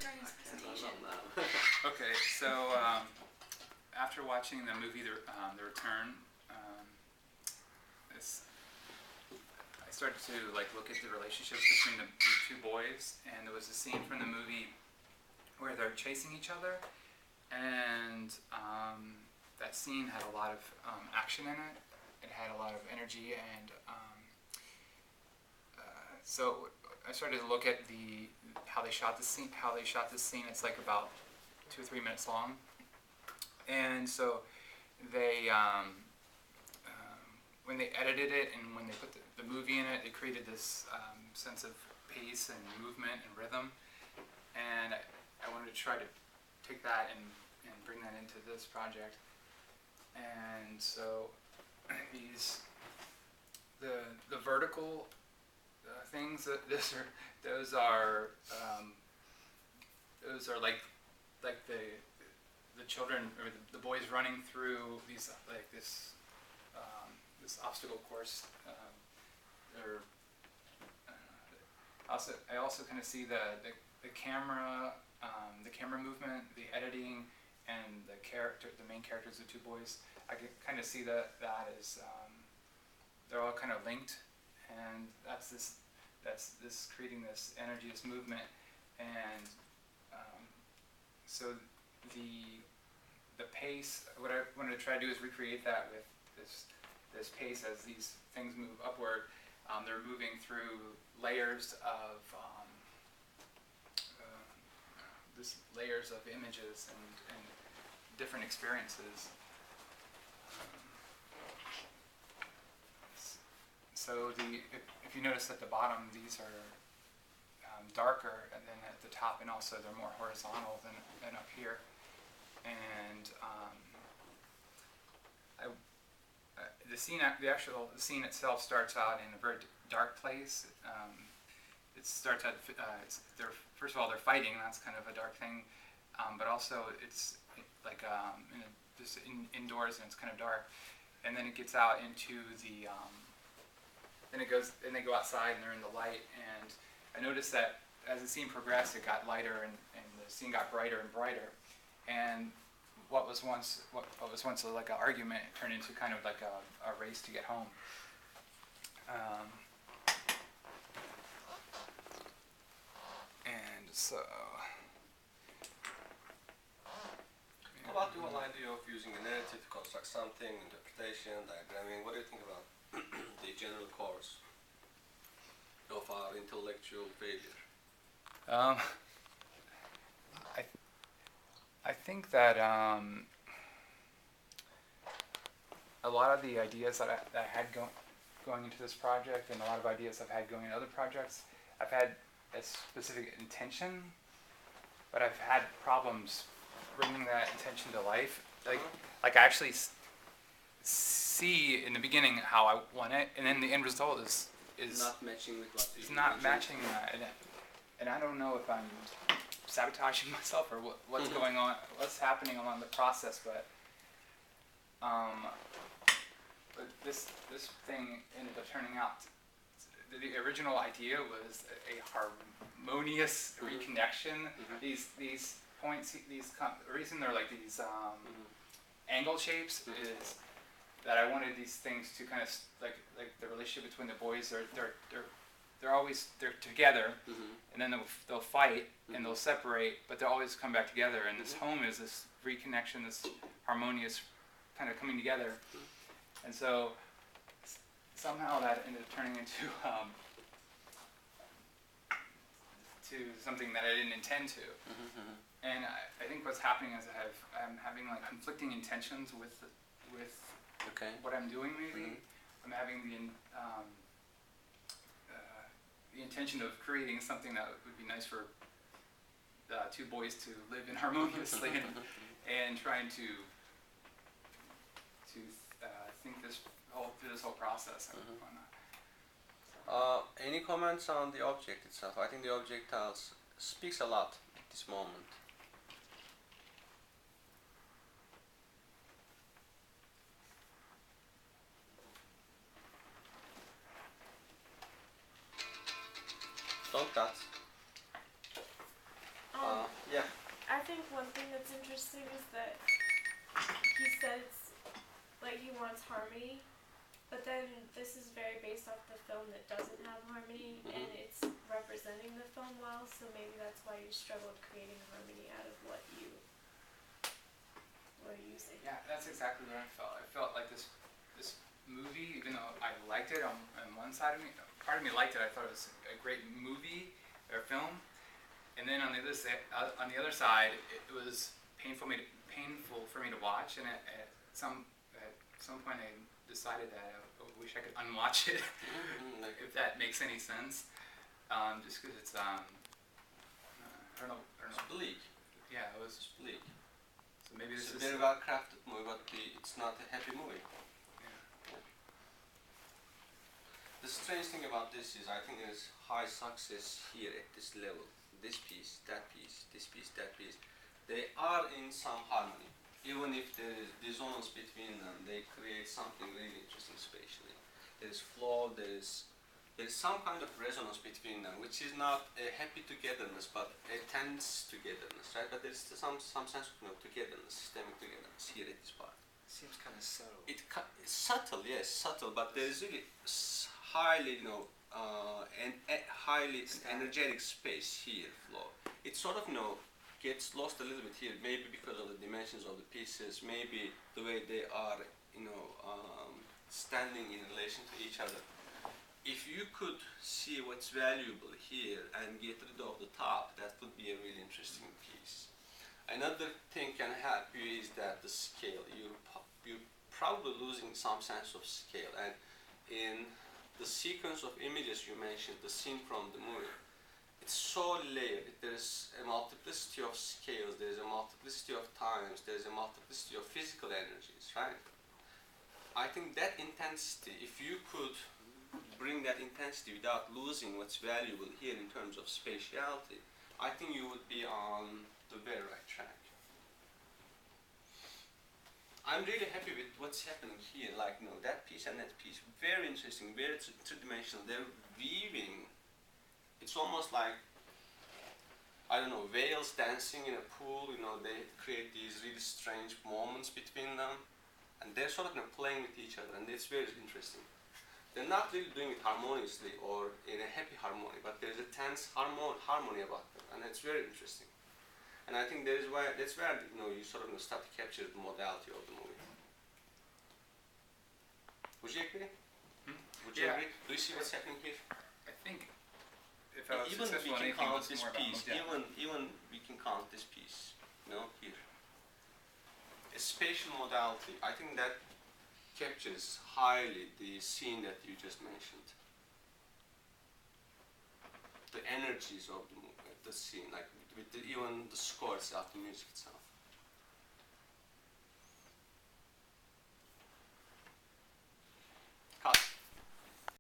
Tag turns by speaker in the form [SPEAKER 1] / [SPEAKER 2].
[SPEAKER 1] during his presentation.
[SPEAKER 2] Okay, so after watching the movie The Return, this, I started to look at the relationships between the two boys, and there was a scene from the movie where they're chasing each other, and that scene had a lot of action in it. It had a lot of energy, and so I started to look at how they shot the scene. It's like about 2 or 3 minutes long, and so they when they edited it and when they put the movie in it, it created this sense of pace and movement and rhythm, and I wanted to try to take that and bring that into this project. And so the vertical things, those are like the children or the boys running through this obstacle course. I also kind of see the camera movement, the editing, and the main characters, the two boys. I can kind of see that as they're all kind of linked, and that's this creating this energy, this movement, and so the pace. What I wanted to try to do is recreate that with this pace as these things move upward. They're moving through layers of images and different experiences. So if you notice at the bottom, these are darker, and then at the top, and also they're more horizontal than up here. And the scene itself starts out in a very dark place. It starts out. First of all, they're fighting. That's kind of a dark thing, but also it's like just indoors, and it's kind of dark. And then it gets out into the. Then they go outside, and they're in the light. And I noticed that as the scene progressed, it got lighter, and the scene got brighter and brighter. And what was once like an argument turned into kind of like a race to get home. And so.
[SPEAKER 3] How about the whole idea of using a narrative to construct something, interpretation, diagramming? What do you think about the general course of our intellectual failure?
[SPEAKER 2] I think that a lot of the ideas that I had going into this project, and a lot of ideas I've had going into other projects, I've had a specific intention, but I've had problems bringing that intention to life. Like I actually see in the beginning how I want it, and then the end result is
[SPEAKER 3] not matching with what
[SPEAKER 2] is not matching that, and I don't know if I'm sabotaging myself or what's going on, what's happening along the process, but this thing ended up turning out. The original idea was a harmonious reconnection. These points, the reason they're like these angle shapes is that I wanted these things to kind of like the relationship between the boys. They're always together, and then they'll fight and they'll separate, but they'll always come back together. And this home is this reconnection, this harmonious kind of coming together. And so somehow that ended up turning into something that I didn't intend to. And I think what's happening is I'm having like conflicting intentions with what I'm doing. Maybe I'm having the intention of creating something that would be nice for two boys to live in harmoniously, and trying to think through this whole process.
[SPEAKER 3] Any comments on the object itself? I think the object speaks a lot at this moment. Don't touch.
[SPEAKER 1] what's interesting is that he says like he wants harmony, but then this is very based off the film that doesn't have harmony, and it's representing the film well. So maybe that's why you struggled creating harmony out of what you were using.
[SPEAKER 2] Yeah, that's exactly what I felt. I felt like this movie, even though I liked it on one side of me, part of me liked it. I thought it was a great movie or film, and then on the other side, it was painful for me to watch. And at some point, I decided that I wish I could unwatch it, if that makes any sense. Just because it's I don't know.
[SPEAKER 3] It's bleak.
[SPEAKER 2] Yeah, it was.
[SPEAKER 3] It's bleak.
[SPEAKER 2] So maybe this
[SPEAKER 3] it's
[SPEAKER 2] is
[SPEAKER 3] a very well crafted movie, but it's not a happy movie. The strange thing about this is I think there's high success here at this level. This piece, that piece, this piece, that piece. They are in some harmony. Even if there is dissonance between them, they create something really interesting spatially. There is flow, there is some kind of resonance between them, which is not a happy togetherness, but a tense togetherness, right? But there's some sense of togetherness, systemic togetherness here at this part.
[SPEAKER 4] Seems kind of subtle.
[SPEAKER 3] It's subtle, yes, subtle, but there is really highly, and highly energetic space here, flow. It sort of, gets lost a little bit here, maybe because of the dimensions of the pieces, maybe the way they are, standing in relation to each other. If you could see what's valuable here and get rid of the top, that would be a really interesting piece. Another thing can help you is that the scale. You're probably losing some sense of scale, and in the sequence of images you mentioned, the scene from the movie, it's so layered. There's a multiplicity of scales, there's a multiplicity of times, there's a multiplicity of physical energies, right? I think that intensity, if you could bring that intensity without losing what's valuable here in terms of spatiality, I think you would be on the very right track. I'm really happy with what's happening here, that piece and that piece, very interesting, very two-dimensional. They're weaving. It's almost like, whales dancing in a pool, they create these really strange moments between them, and they're sort of playing with each other, and it's very interesting. They're not really doing it harmoniously or in a happy harmony, but there's a tense harmony about them, and it's very interesting. And I think that's where you sort of start to capture the modality of the movie. Would you agree? Would you agree? Do you see what's happening here?
[SPEAKER 2] I think if I was
[SPEAKER 3] Even
[SPEAKER 2] successful
[SPEAKER 3] we
[SPEAKER 2] in
[SPEAKER 3] can
[SPEAKER 2] anything, it
[SPEAKER 3] count
[SPEAKER 2] was
[SPEAKER 3] this
[SPEAKER 2] more about
[SPEAKER 3] piece.
[SPEAKER 2] modality.
[SPEAKER 3] Even we can count this piece. Here. A spatial modality. I think that captures highly the scene that you just mentioned. The energies of the movie, the scene, even the score itself, the music itself.